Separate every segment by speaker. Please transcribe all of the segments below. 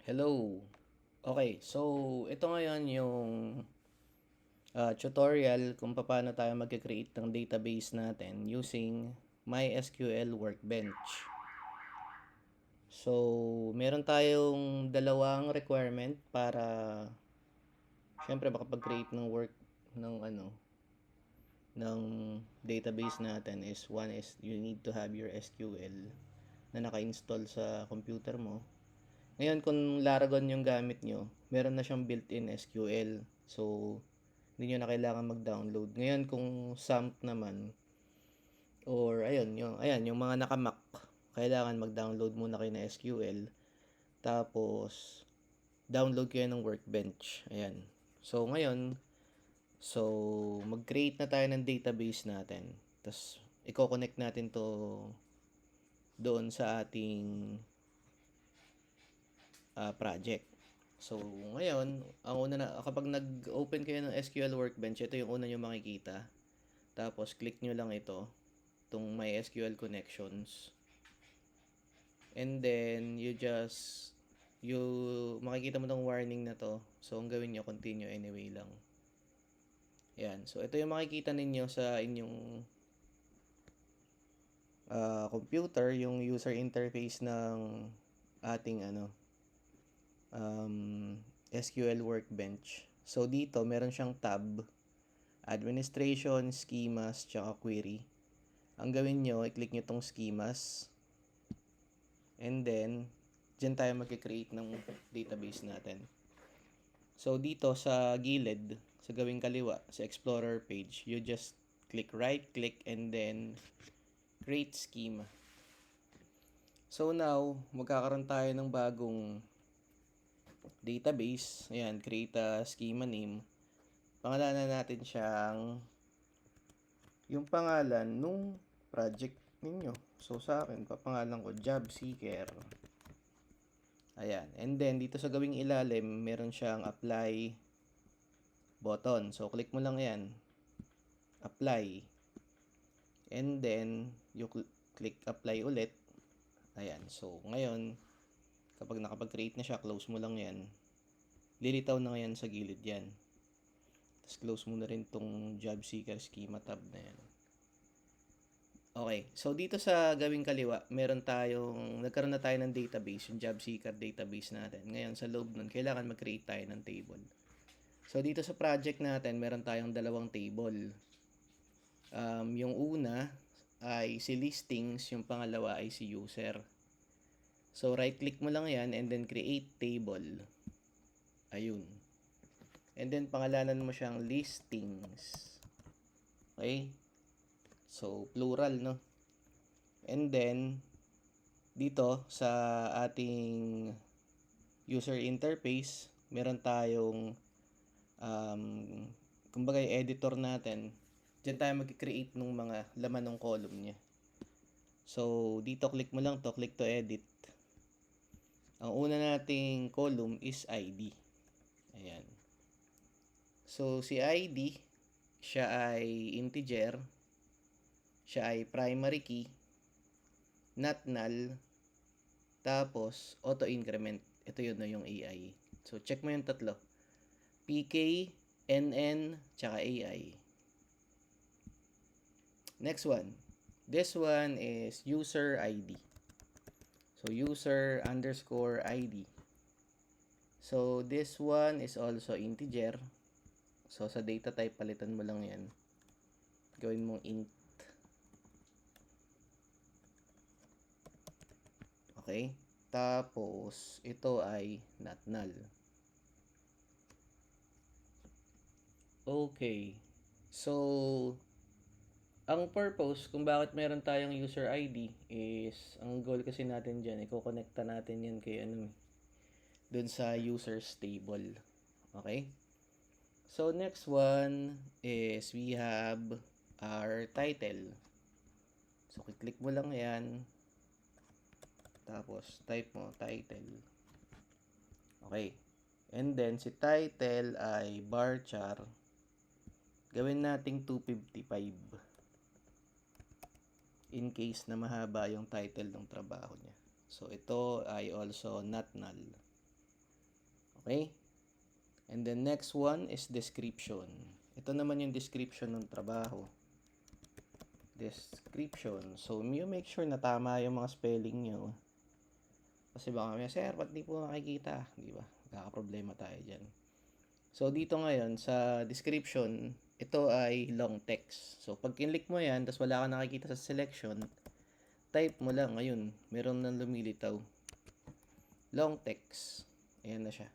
Speaker 1: Hello. Okay, so ito ngayon yung tutorial kung paano tayo mag-create ng database natin using MySQL Workbench. So, meron tayong dalawang requirement para syempre makapag-create ng work ng ng database natin is one is you need to have your SQL na naka-install sa computer mo. Ngayon, kung Laragon yung gamit nyo, meron na siyang built-in SQL. So, hindi nyo na kailangan mag-download. Ngayon, kung SAMP naman, or yung mga naka-Mac, kailangan mag-download muna kayo ng SQL. Tapos, download kayo ng Workbench. Ayan. So, ngayon, mag-create na tayo ng database natin. Tapos, i-connect natin to doon sa ating project. So, ngayon, ang una na, kapag nag-open kayo ng SQL Workbench, ito yung una nyo makikita. Tapos, click nyo lang ito, itong MySQL Connections. And then, makikita mo itong warning na to. So, ang gawin nyo, continue anyway lang. Yan. So, ito yung makikita ninyo sa inyong computer, yung user interface ng ating SQL Workbench. So, dito, meron siyang tab, Administration, Schemas, tsaka Query. Ang gawin nyo, i-click nyo tong Schemas. And then, dyan tayo mag-create ng database natin. So, dito sa gilid, sa gawing kaliwa, sa Explorer page, you just click right-click and then Create Schema. So, now, magkakaroon tayo ng bagong database. Ayan, create a schema name. Pangalanan natin siyang yung pangalan nung project ninyo. So, sa akin, papangalan ko Job Seeker. Ayan. And then, dito sa gawing ilalim, meron siyang apply button. So, click mo lang yan. Apply. And then, you click apply ulit. Ayan. So, ngayon, kapag nakapag-create na siya, close mo lang yan. Lilitaw na ngayon sa gilid yan. Tapos close mo na rin tong job seeker schema tab na yan. Okay, so dito sa gawing kaliwa, nagkaroon na tayo ng database, yung job seeker database natin. Ngayon, sa loob nun, kailangan mag-create tayo ng table. So dito sa project natin, meron tayong dalawang table. Yung una ay si listings, yung pangalawa ay si user. So right-click mo lang yan and then create table. Ayun. And then, pangalanan mo siyang listings. Okay? So, plural, no? And then, dito sa ating user interface, meron tayong kumbaga yung editor natin. Diyan tayo mag-create ng mga laman ng column niya. So, dito click mo lang to, click to edit. Ang una nating column is ID. Ayan. So, si ID, siya ay integer, siya ay primary key, not null, tapos auto-increment. Ito yun na yung AI. So, check mo yung tatlo. PK, NN, tsaka AI. Next one. This one is user ID. So, user underscore ID. So, this one is also integer. So, sa data type, palitan mo lang yan. Gawin mong int. Okay? Tapos, ito ay not null. Okay. So, ang purpose kung bakit meron tayong user ID is, ang goal kasi natin dyan, i-connecta natin yan kay dun sa users table. Okay? So, next one is we have our title. So, click mo lang yan. Tapos, type mo, title. Okay. And then, si title ay varchar. Gawin nating 255. In case na mahaba yung title ng trabaho niya. So, ito ay also not null. Okay? And then next one is description. Ito naman yung description ng trabaho. Description. So, you make sure na tama yung mga spelling nyo. Kasi baka may, sir, ba't di po nakikita? Di ba? Kaka-problema tayo dyan. So, dito ngayon, sa description, ito ay long text. So, pag kinlik mo yan, tapos wala ka nakikita sa selection, type mo lang. Ayun, meron nang lumilitaw. Long text. Ayan na siya.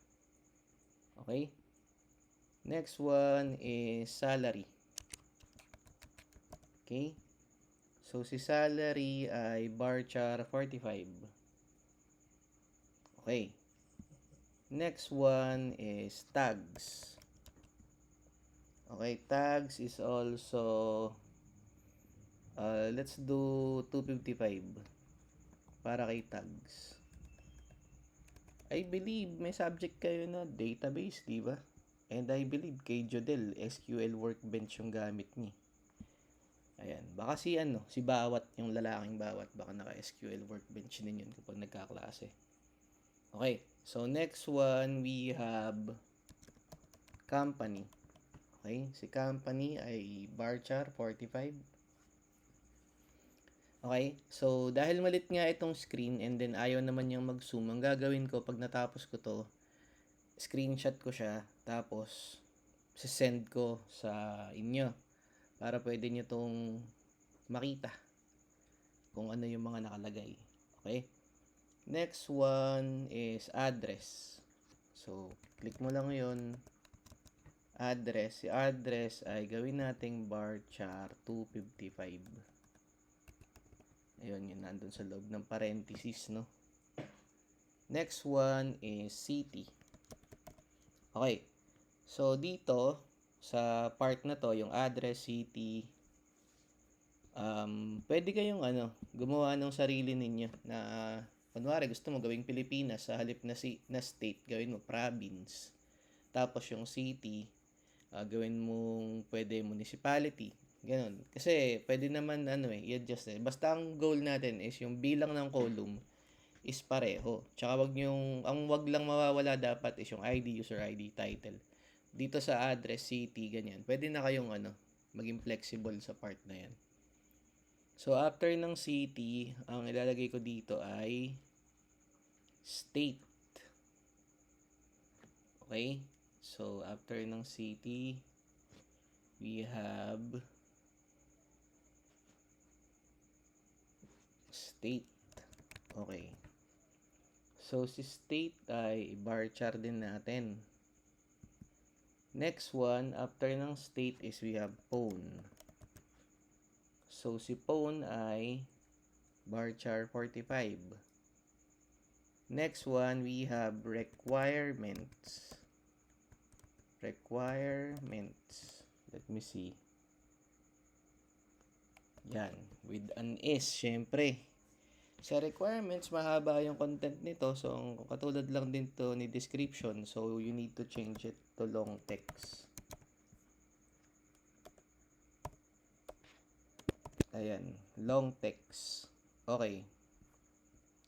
Speaker 1: Okay? Next one is salary. Okay? So, si salary ay varchar 45. Okay. Next one is tags. Okay, tags is also, let's do 255 para kay tags. I believe may subject kayo na database, di ba? And I believe kay Jodel, SQL Workbench yung gamit niya. Ayan, baka si Bawat, yung lalaking Bawat, baka naka-SQL Workbench din yun kapag nagkaklase. Okay, so next one we have company. Okay, si company ay varchar 45. Okay, so dahil malit nga itong screen and then ayaw naman niyang mag-zoom, ang gagawin ko pag natapos ko to, screenshot ko siya, tapos send ko sa inyo para pwede nyo tong makita kung ano yung mga nakalagay. Okay? Next one is address. So, click mo lang yun. Address. Si address ay gawin nating varchar 255. Ayun, yun nandun sa loob ng parenthesis, no? Next one is city. Okay. So, dito, sa part na to, yung address, city, pwede kayong gumawa ng sarili ninyo na kunwari gusto mo gawing Pilipinas sa halip na state, gawin mo province. Tapos yung city, gawin mong pwede municipality. Ganon. Kasi pwede naman i-adjust eh. Basta ang goal natin is yung bilang ng column is pareho. Tsaka wag lang mawawala dapat is yung ID, user ID, title. Dito sa address, city, ganyan. Pwede na kayong maging flexible sa part na yan. So, after ng city, ang ilalagay ko dito ay state. Okay? So, after ng city, we have state. Okay. So, si state ay varchar din natin. Next one, after ng state is we have phone. So, si phone ay varchar 45. Next one, we have requirements. Requirements. Let me see. Yan. With an S, syempre. Sa requirements, mahaba yung content nito. So, katulad lang din to ni description. So, you need to change it to long text. Ayan. Long text. Okay.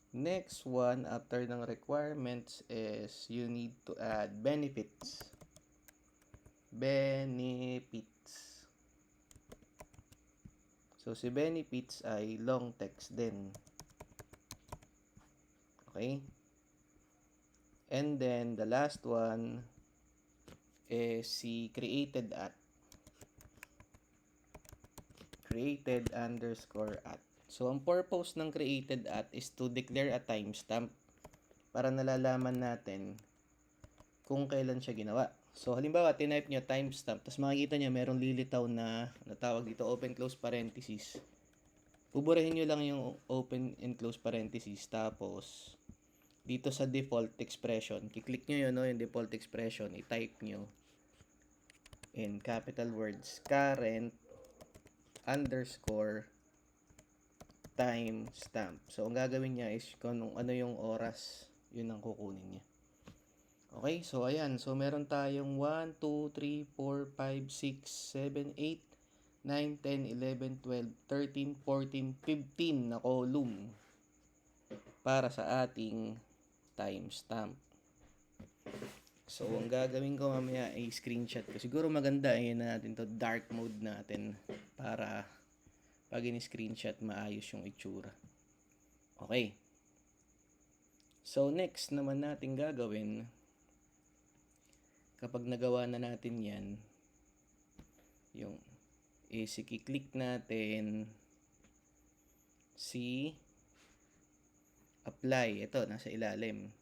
Speaker 1: Next one, after ng requirements is you need to add benefits. Benefits. So, si benefits ay long text din. Okay? And then, the last one is si created at. Created _ at. So, ang purpose ng created at is to declare a timestamp para nalalaman natin kung kailan siya ginawa. So, halimbawa, tinype nyo timestamp, tapos makikita nyo merong lilitaw na natawag dito, open close parenthesis. Buburahin nyo lang yung open and close parenthesis, tapos dito sa default expression, kiklik nyo yun, yung default expression, i-type nyo in capital words, current _ timestamp. So, ang gagawin niya is kung ano yung oras, yun ang kukunin niya. Okay, so ayan. So, meron tayong 1, 2, 3, 4, 5, 6, 7, 8, 9, 10, 11, 12, 13, 14, 15 na column para sa ating timestamp. So, ang gagawin ko mamaya ay screenshot ko. Siguro maganda natin to dark mode natin para pag in-screenshot maayos yung itsura. Okay. So, next naman natin gagawin kapag nagawa na natin yan, yung i-click natin si apply. Ito, nasa ilalim.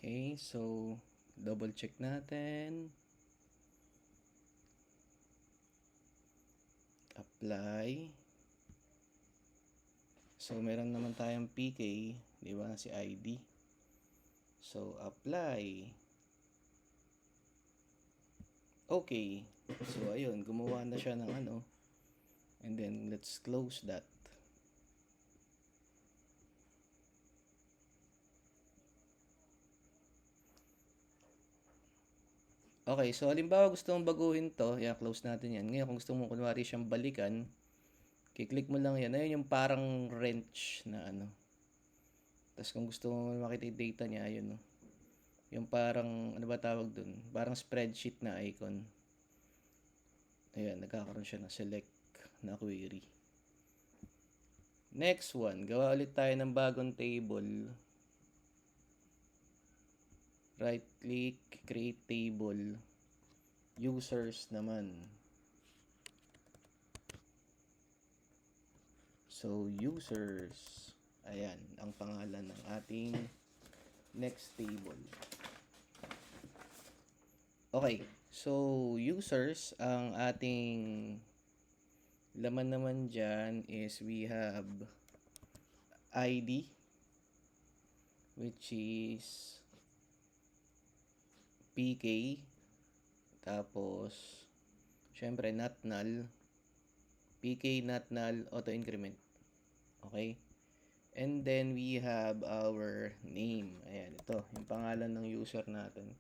Speaker 1: Okay, so double check natin. Apply. So, meron naman tayong PK, di ba? Si ID. So, apply. Okay. So, ayun. Gumawa na siya ng ano. And then, let's close that. Okay. So, halimbawa gusto mong baguhin to. Yan, close natin yan. Ngayon, kung gusto mong kunwari siyang balikan, kiklik mo lang yan. Ayun yung parang wrench na ano. Tapos kung gusto mo makita yung data niya, ayun no. Yung parang, ano ba tawag dun? Parang spreadsheet na icon. Ayan, nagkakaroon siya ng select na query. Next one, gawa ulit tayo ng bagong table. Right click, create table. Users naman. So, users. Ayan, ang pangalan ng ating next table. Okay, so users, ang ating laman naman dyan is we have ID, which is PK, tapos syempre not null, PK not null, auto increment. Okay, and then we have our name. Ayan, ito yung pangalan ng user natin.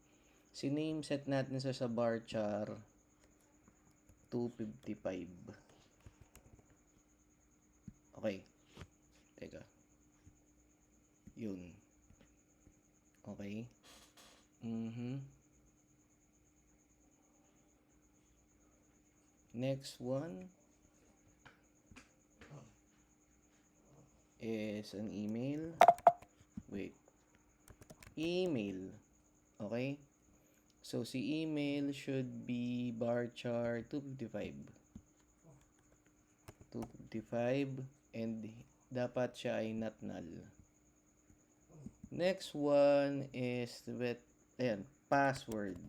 Speaker 1: Si name set natin sa varchar 255. Okay. Teka. Yun. Okay. Next one is an email. Wait. Email. Okay. So, si email should be varchar 255. 255 and dapat siya ay not null. Next one is password.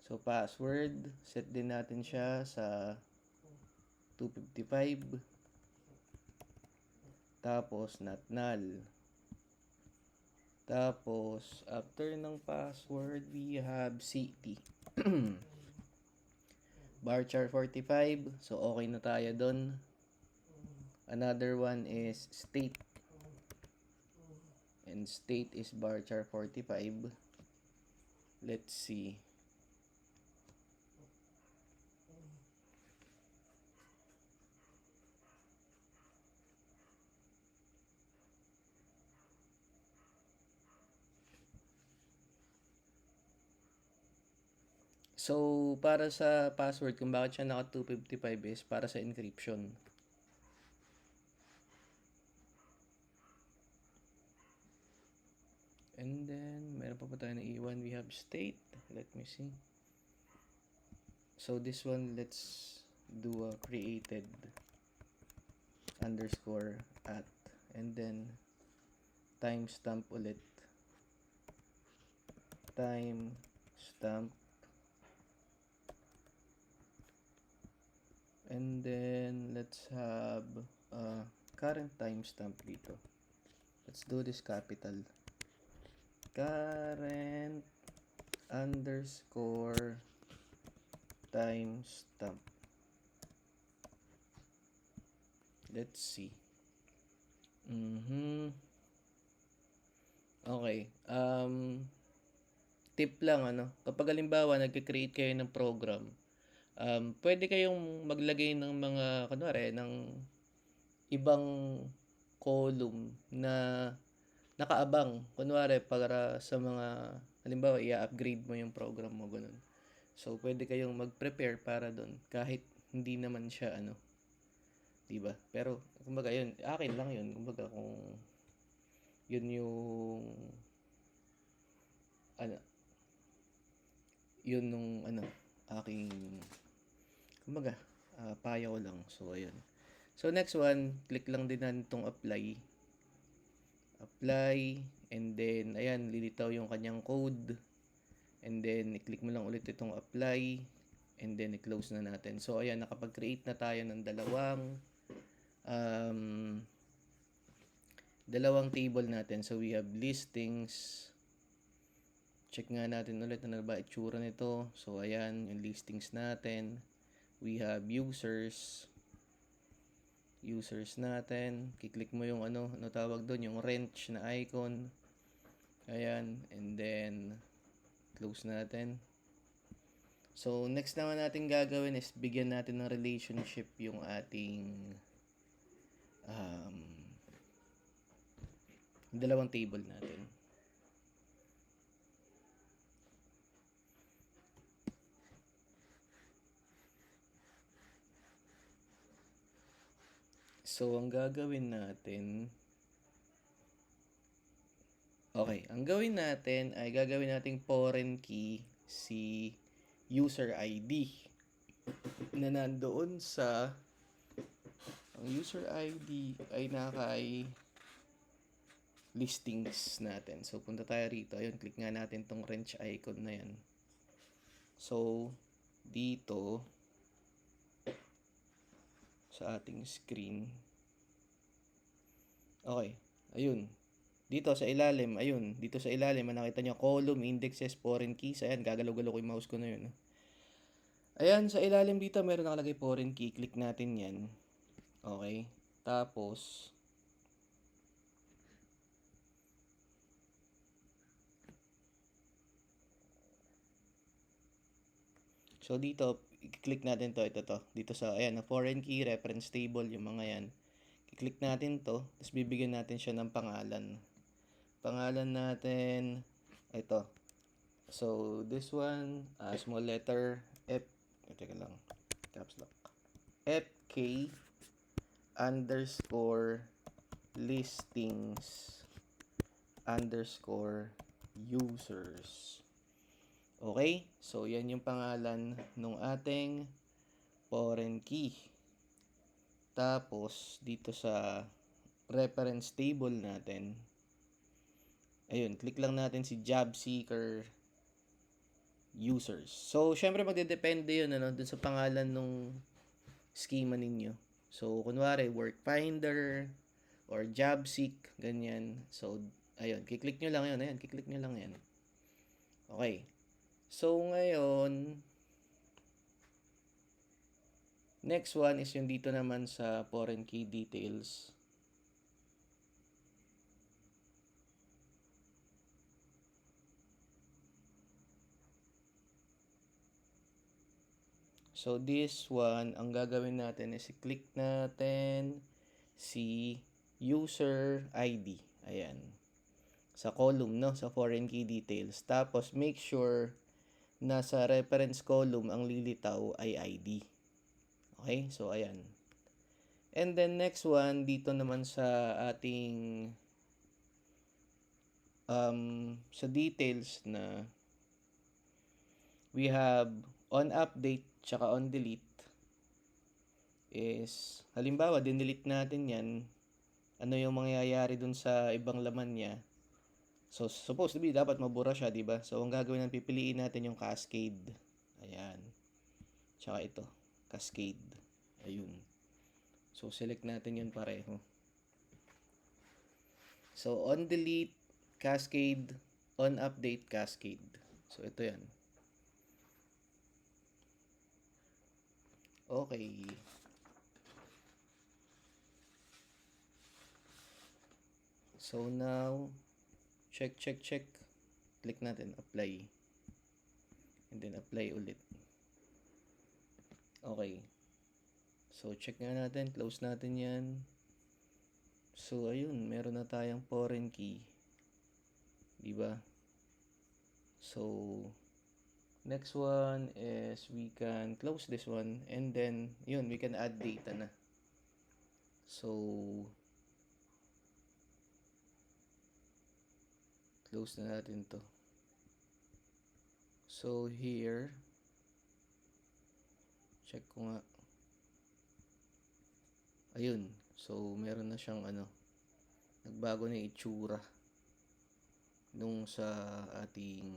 Speaker 1: So, password, set din natin siya sa 255. Tapos, not null. Tapos, after ng password, we have city. Varchar 45. So, okay na tayo dun. Another one is state. And state is varchar 45. Let's see. So, para sa password, kung bakit siya naka 255 is para sa encryption. And then, meron pa tayo na iwan. We have state. Let me see. So, this one, let's do a created underscore at. And then, timestamp ulit. Timestamp. And then, let's have current timestamp dito. Let's do this capital. Current underscore timestamp. Let's see. Okay. tip lang kapag halimbawa nagke-create kayo ng program, pwede kayong maglagay ng mga kunwari ng ibang column na nakaabang. Kunwari para sa mga halimbawa i-upgrade mo yung program mo ganun. So pwede kayong mag-prepare para doon kahit hindi naman siya 'di ba? Pero kumbaga yun, akin lang yun. Kumbaga kung yun yung ano, yun nung aking kumbaga payo ko lang. So ayun. So next one, click lang din natin itong apply. Apply and then ayan, lilitaw yung kanyang code. And then i-click mo lang ulit itong apply and then i-close na natin. So ayan, nakapag-create na tayo ng dalawang table natin. So we have listings. Check nga natin ulit ano ba itsura nito. So ayan, yung listings natin. We have users natin. Kiklik mo yung ano tawag doon, yung wrench na icon. Ayan, and then close natin. So next naman natin gagawin is bigyan natin ng relationship yung ating dalawang table natin. So ang gagawin natin ang gawin natin ay gagawin nating foreign key si user ID na nandoon sa ang user ID ay nakay listings natin. So punta tayo rito. Ayun, click nga natin tong wrench icon na yan. So dito sa ating screen. Okay, ayun. Dito sa ilalim, nakita nyo column, indexes, foreign keys. Ayan, gagalaw-galaw ko yung mouse ko na yun. Ayan, sa ilalim dito, meron nakalagay foreign key. Click natin yan. Okay. Tapos, so dito, i-click natin to. Dito sa, ayan, na foreign key, reference table, yung mga yan. I-click natin to, tapos bibigyan natin siya ng pangalan. Pangalan natin, ito. So, this one, small letter F, teka lang, caps lock. FK underscore listings underscore users. Okay? So, yan yung pangalan ng ating foreign key. Tapos, dito sa reference table natin, ayun, click lang natin si job seeker users. So, syempre magdedepende yun dun sa pangalan nung schema ninyo. So, kunwari, work finder or job seek, ganyan. So, ayun, kiklik nyo lang yun. Ayan, kiklik nyo lang yan. Okay. So, ngayon, next one is yung dito naman sa foreign key details. So, this one, ang gagawin natin is i-click natin si user ID. Ayan. Sa column, sa foreign key details. Tapos, make sure na sa reference column ang lilitaw ay ID. Okay? So, ayan. And then, next one, dito naman sa ating sa details na we have on update tsaka on delete is halimbawa din-delete natin yan, ano yung mangyayari dun sa ibang laman niya. So supposed to be dapat mabura siya, di ba? So ang gagawin natin, pipiliin natin yung cascade. Ayan. Tsaka ito, cascade. Ayun. So select natin yun pareho. So on delete, cascade, on update, cascade. So ito yan. Okay. So now, check. Click natin, apply. and then apply ulit. Okay. So, check nga natin. Close natin yan. So, ayun. Meron na tayong foreign key. Diba? So, next one is we can close this one. And then, yun, we can add data na. So, close na natin to. So, here, check ko nga. Ayun. So, meron na siyang nagbago na yung itsura nung sa ating,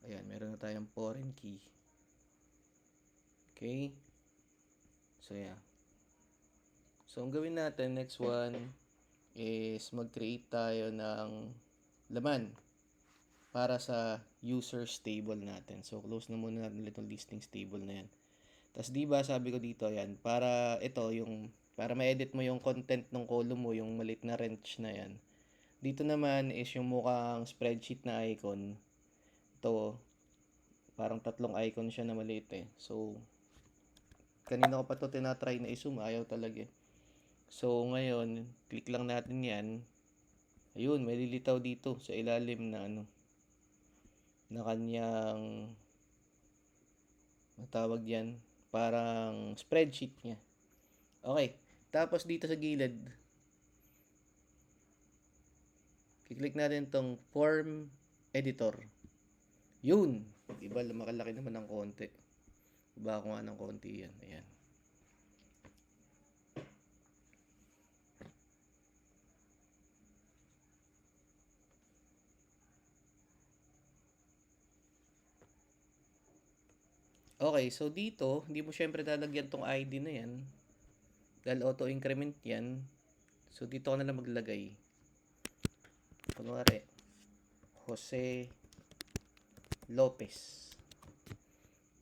Speaker 1: ayan, meron na tayong foreign key. Okay? So, yeah. So, ang gawin natin, next one, is mag-create tayo ng laman para sa users table natin. So, close na muna natin little listings table na yan. Tapos, diba, sabi ko dito, yan, para ito, para ma-edit mo yung content ng column mo, yung maliit na wrench na yan. Dito naman is yung mukhang spreadsheet na icon. Ito, parang 3 icon siya na maliit eh. So, kanina ko pa ito tinatry na i-zoom, ayaw talaga eh. So, ngayon, click lang natin yan. Ayun, may lilitaw dito sa ilalim na na kanyang, matawag yan, parang spreadsheet niya. Okay, tapos dito sa gilid, kiklik natin tong form editor. Yun, diba, makalaki naman ng konti. Iba ko nga ng konti yan. Ayan. Okay, so dito, hindi mo syempre lalagyan tong ID na yan. Dahil auto-increment yan. So, dito ko na lang maglagay. Kunwari, Jose Lopez.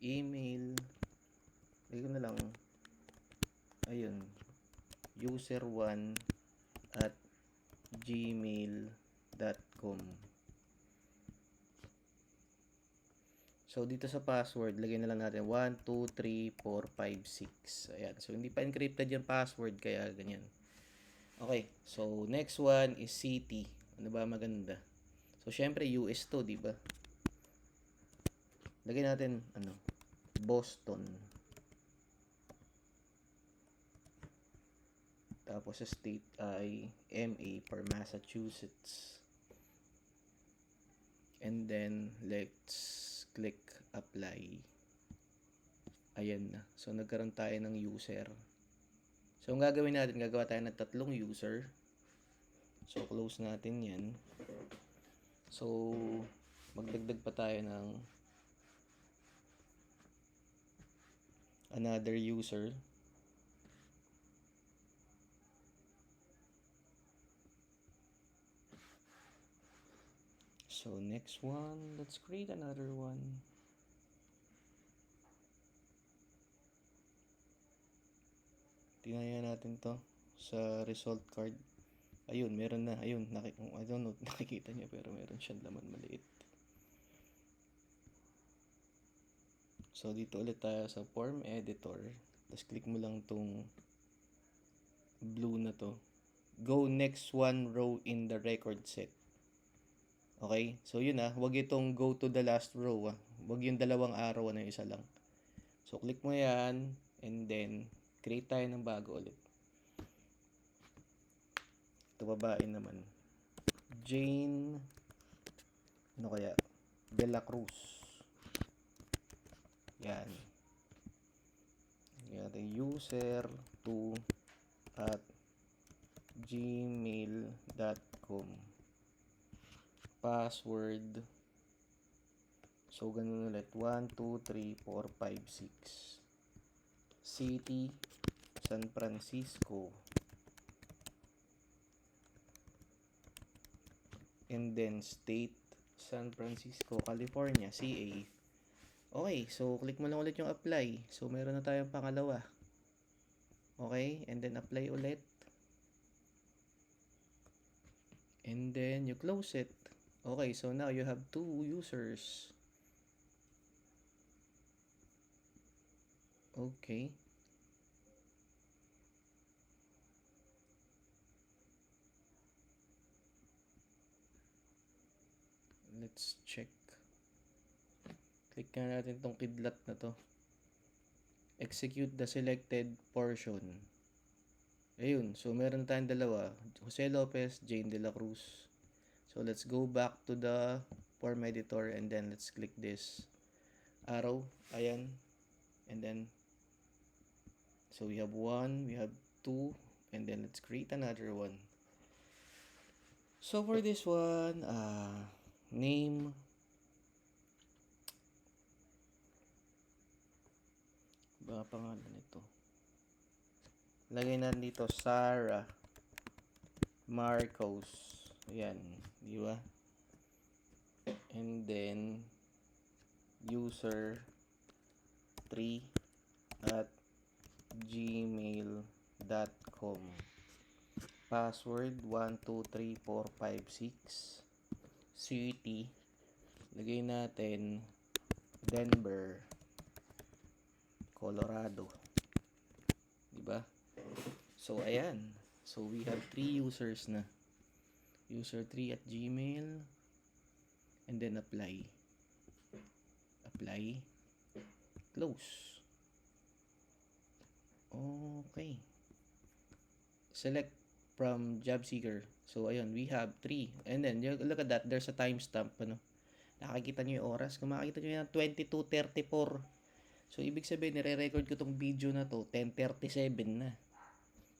Speaker 1: Email. Lagay ko na lang. Ayun. user1@gmail.com. So, dito sa password, lagay na lang natin 1, 2, 3, 4, 5, 6. Ayan. So, hindi pa encrypted yung password, kaya ganyan. Okay. So, next one is city. Ano ba maganda? So, syempre, US to, di ba? Lagay natin, Boston. Tapos, sa state ay MA for Massachusetts. And then, let's click apply. Ayan na. So, nagkaroon tayo ng user. So, ang gagawin natin, gagawa tayo ng 3 user. So, close natin yan. So, magdagdag pa tayo ng another user. So, next one, let's create another one. Tingnan natin to sa result card. Ayun, meron na. Ayun, I don't know, nakikita niya pero meron siyang laman maliit. So, dito ulit tayo sa form editor. Tapos, click mo lang tong blue na to. Go next one row in the record set. Okay? So, yun Huwag itong go to the last row Huwag yung dalawang arrow na yung isa lang. So, click mo yan. And then, create tayo ng bago ulit. Ito, babae naman. Jane, De La Cruz. Yan. Yan, user2@gmail.com. Password. So, ganun ulit. 1, 2, 3, 4, 5, 6. City, San Francisco. And then, state, San Francisco, California, CA. Okay, so, click mo lang ulit yung apply. So, meron na tayong pangalawa. Okay, and then apply ulit. And then, you close it. Okay, so now you have 2 users. Okay. Let's check. Click nga natin tong kidlat na to. Execute the selected portion. Ayun. So, meron tayong dalawa. Jose Lopez, Jane De La Cruz. So, let's go back to the form editor and then let's click this arrow. Ayan. And then, so we have 1, we have 2, and then let's create another one. So, for this one, name. Ba pangalan nito? Lagay na dito Sarah Marcos. Ayan, di ba? And then user 3 at gmail.com. Password 123456. City. Lagay natin Denver, Colorado. Di ba? So, ayan. So, we have 3 users na. User 3 at Gmail. And then, apply. Apply. Close. Okay. Select from job seeker. So, ayun. We have 3. And then, look at that. There's a timestamp. Ano? Nakakita nyo yung oras. Kung makikita nyo yan, 22:34. So, ibig sabihin, nire-record ko tong video na to, 10:37 na.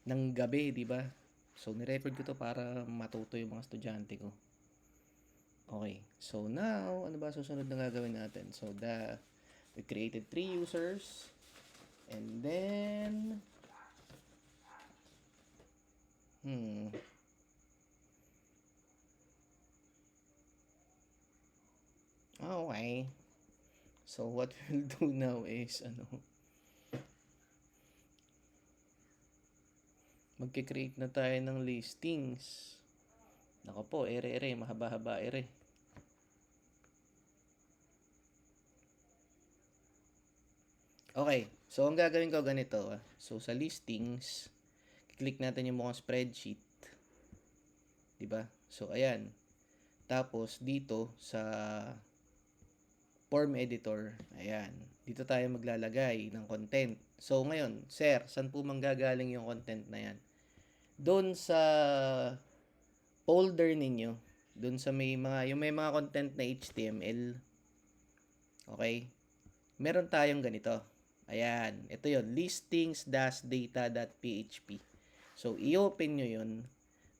Speaker 1: Ng gabi, di ba? So, nirecord ko to para matuto yung mga estudyante ko. Okay. So, now, ano ba susunod na gagawin natin? So, we created 3 users. And then, okay. So, what we'll do now is, magkikreate na tayo ng listings. Nako po, ere, mahaba-haba, ere. Okay, so ang gagawin ko ganito. So, sa listings, click natin yung mukhang spreadsheet. Diba? So, ayan. Tapos, dito sa form editor, ayan. Dito tayo maglalagay ng content. So, ngayon, sir, saan po manggagaling yung content na yan? Doon sa folder ninyo, doon sa may mga content na HTML. Okay? Meron tayong ganito. Ayan, ito yon, listings-data.php. So, i-open nyo yun.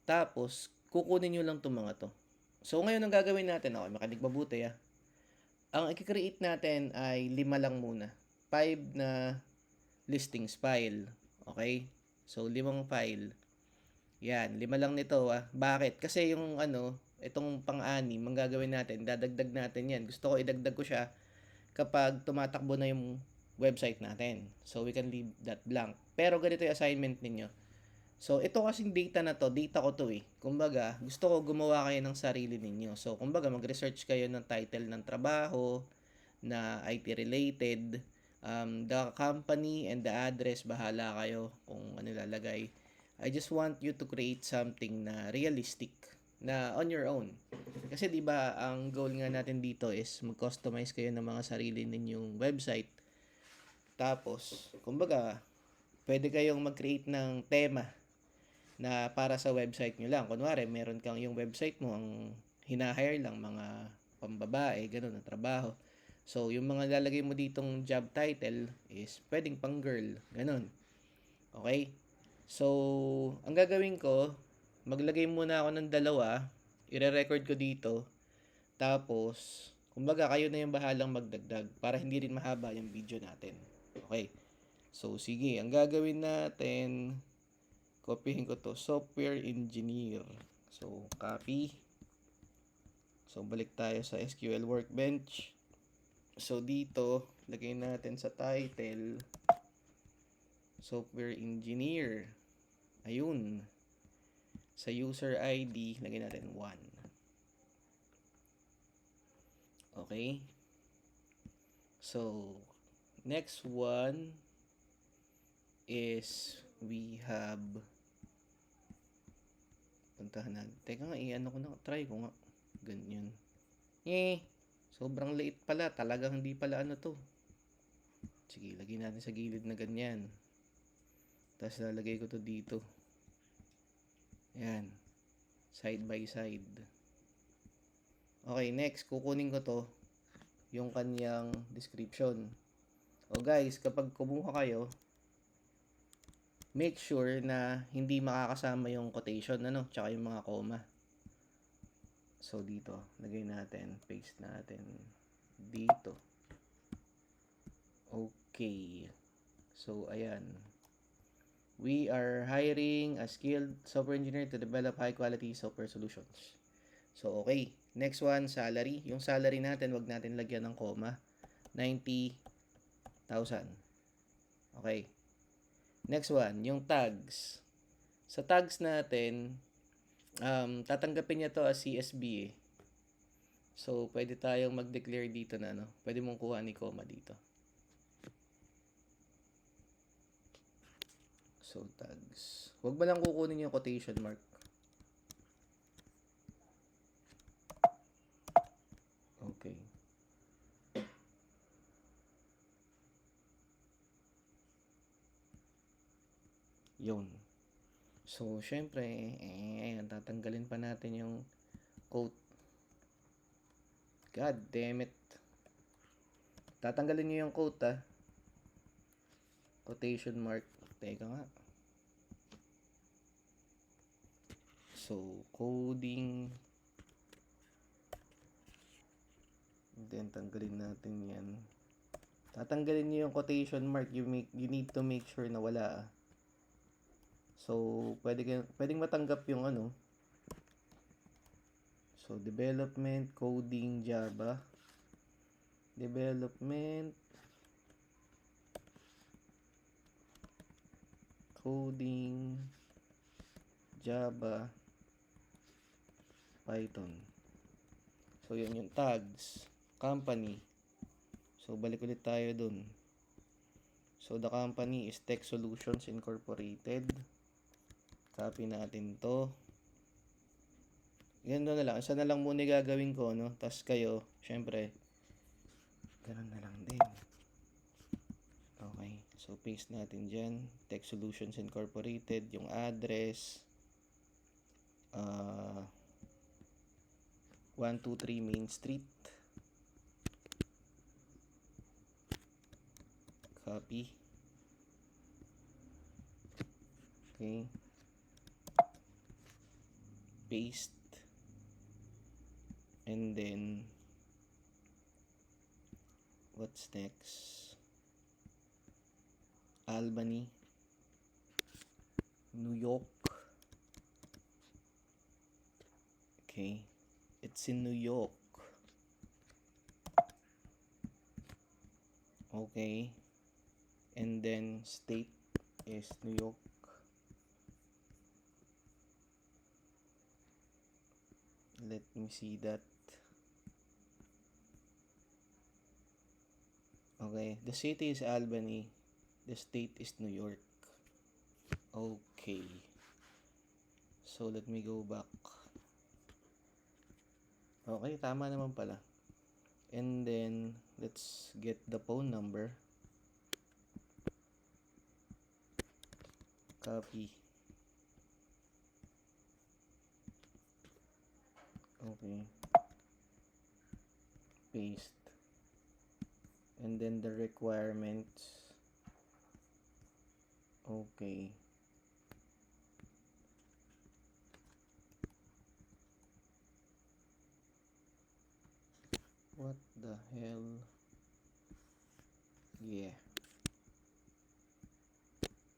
Speaker 1: Tapos, kukunin nyo lang itong mga to. So, ngayon ang gagawin natin, okay, makinig mabuti Ang i-create natin ay 5 lang muna. 5 na listings file. Okay? So, 5 file. Yan, 5 lang nito Bakit? Kasi yung itong pang-anim, ang gagawin natin, dadagdag natin yan. Gusto ko idagdag ko siya kapag tumatakbo na yung website natin. So, we can leave that blank. Pero ganito yung assignment ninyo. So, ito kasing data na to, data ko to Kumbaga, gusto ko gumawa kayo ng sarili ninyo. So, kumbaga, mag-research kayo ng title ng trabaho, na IT related, the company and the address, bahala kayo kung ano lalagay. I just want you to create something na realistic, na on your own. Kasi 'di ba ang goal nga natin dito is mag-customize kayo ng mga sarili ninyong website. Tapos, kumbaga, pwede kayong mag-create ng tema na para sa website nyo lang. Kunwari, meron kang yung website mo, ang hinahire lang mga pambabae, ganun na trabaho. So, yung mga lalagay mo ditong job title is pwedeng pang girl, ganun. Okay? So, ang gagawin ko, maglagay muna ako ng 2, ire-record ko dito, tapos, kumbaga kayo na yung bahalang magdagdag para hindi rin mahaba yung video natin. Okay? So, sige, ang gagawin natin, copyhin ko to, software engineer. So, copy. So, balik tayo sa SQL Workbench. So, dito, lagay natin sa title, software engineer. Ayun. Sa user ID, lagay natin 1. Okay? So, next one, is we have, puntahan natin. Teka nga, i-ano ko na, try ko nga. Ganyan. Sobrang liit pala. Talagang hindi pala ano to. Sige, lagyan natin sa gilid na ganyan. Tapos lalagay ko to dito. Ayan. Side by side. Okay, next. Kukunin ko to. Yung kanyang description. O guys, kapag kumuha kayo, make sure na hindi makakasama yung quotation, ano, tsaka yung mga comma. So, dito, lagay natin, paste natin dito. Okay. So, ayan. We are hiring a skilled software engineer to develop high-quality software solutions. So, okay. Next one, salary. Yung salary natin, wag natin lagyan ng comma. 90,000. Okay. Next one, yung tags. Sa tags natin, tatanggapin niya to as CSV eh. So, pwede tayong mag-declare dito na, no? Pwede mong kuha ni comma dito. So, tags. Huwag mo lang kukunin yung quotation mark. Okay. Yun. So, syempre, ayan, tatanggalin pa natin yung quote. God damn it. Tatanggalin nyo yung quote, ah. Quotation mark. Teka nga. So, coding. Then, tanggalin natin yan. Tatanggalin nyo yung quotation mark. You need to make sure na wala, ah. So, pwedeng matanggap yung ano. So, development, coding, Java. Development, coding, Java, Python. So, yan yung tags. Company. So, balik ulit tayo dun. So, the company is Tech Solutions Incorporated. Copy natin to. Ganun na lang. Isa na lang muna gagawin ko, no? Tapos kayo, syempre, ganun na lang din. Okay. So, paste natin dyan. Tech Solutions Incorporated. Yung address. 123 Main Street. Copy. Okay. Paste. And then, what's next? Albany, New York. Okay. It's in New York. Okay. And then, state is New York. Let me see that. Okay. The city is Albany. The state is New York. Okay. So, let me go back. Okay, tama naman pala. And then, let's get the phone number. Copy. Okay. Paste. And then the requirements. Okay. What the hell? Yeah.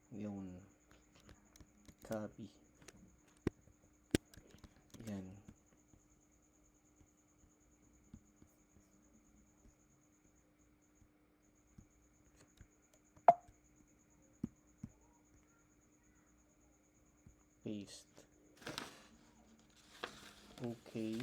Speaker 1: Yun. Copy. Yan. Paste. Okay.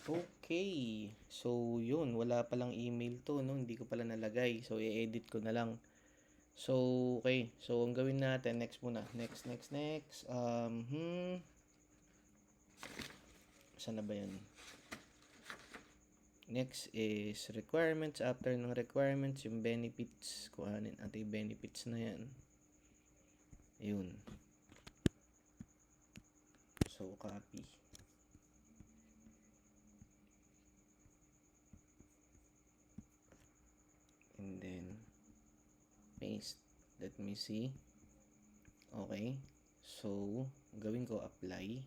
Speaker 1: Okay. So, yun. Wala palang email to, no? Hindi ko pala nalagay. So, i-edit ko na lang. So, okay. So, ang gawin natin, next muna. Next. Saan na ba yan? Next is requirements. After ng requirements, yung benefits. Kuhanin natin yung benefits na yan. Ayun. So, copy. And then, paste. Let me see. Okay. So, gawin ko apply.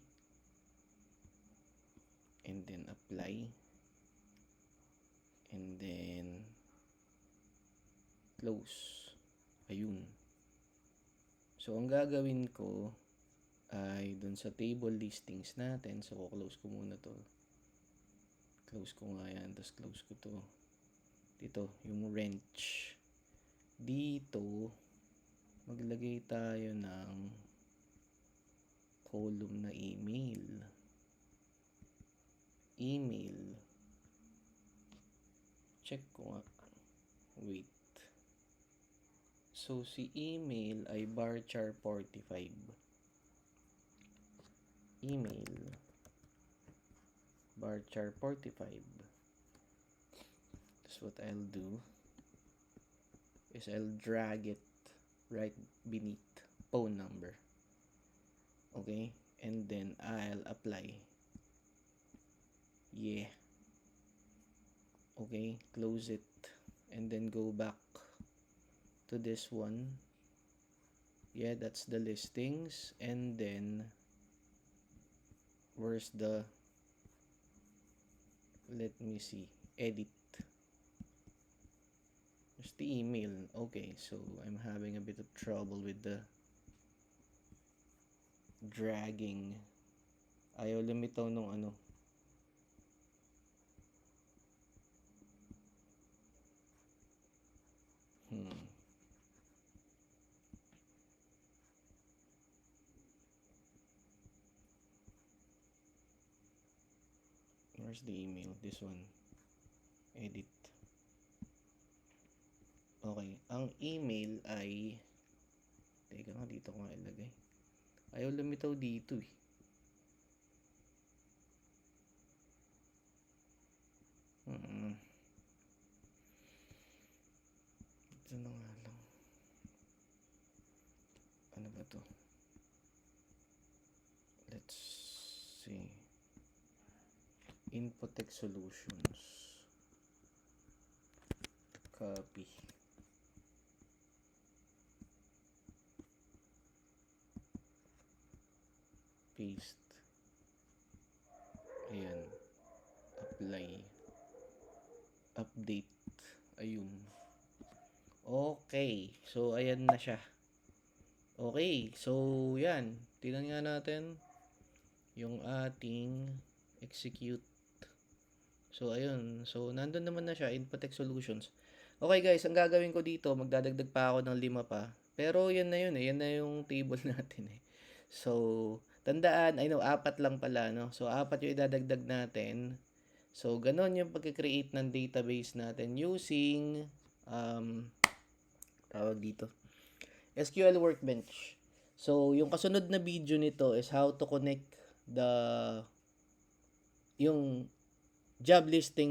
Speaker 1: And then, apply. And then, close. Ayun. So, ang gagawin ko ay dun sa table listings natin. So, close ko muna to. Close ko nga yan. Tapos close ko to. Dito, yung wrench. Dito, maglagay tayo ng column na email. Check ko nga. Wait. So, si email ay varchar45. Email. Varchar45. That's what I'll do. Is I'll drag it right beneath phone number. Okay? And then, I'll apply. Yeah. Okay, close it and then go back to this one. Yeah, that's the listings. And then where's the, let me see, edit. There's the email. Okay, so I'm having a bit of trouble with the dragging. Ayaw lumitaw nung ano. Where's the email? This one. Edit. Okay. Ang email ay, teka nga, dito ko nga ilagay. Ayaw lumitaw dito eh. Ito na nga lang. Ano ba to? Let's see. Infotech Solutions. Copy. Paste. Ayan. Apply. Update. Ayun. Okay. So, ayan na siya. Okay. So, yan. Tingnan nga natin yung ating execute. So, ayun. So, nandun naman na siya. Infotech Solutions. Okay guys, ang gagawin ko dito, magdadagdag pa ako ng 5 pa. Pero yan na yun eh. Yan na yung table natin eh. So, tandaan, I know, 4 lang pala, no? So, 4 yung idadagdag natin. So, ganon yung pag-create ng database natin using, tawag dito, SQL Workbench. So, yung kasunod na video nito is how to connect yung job listing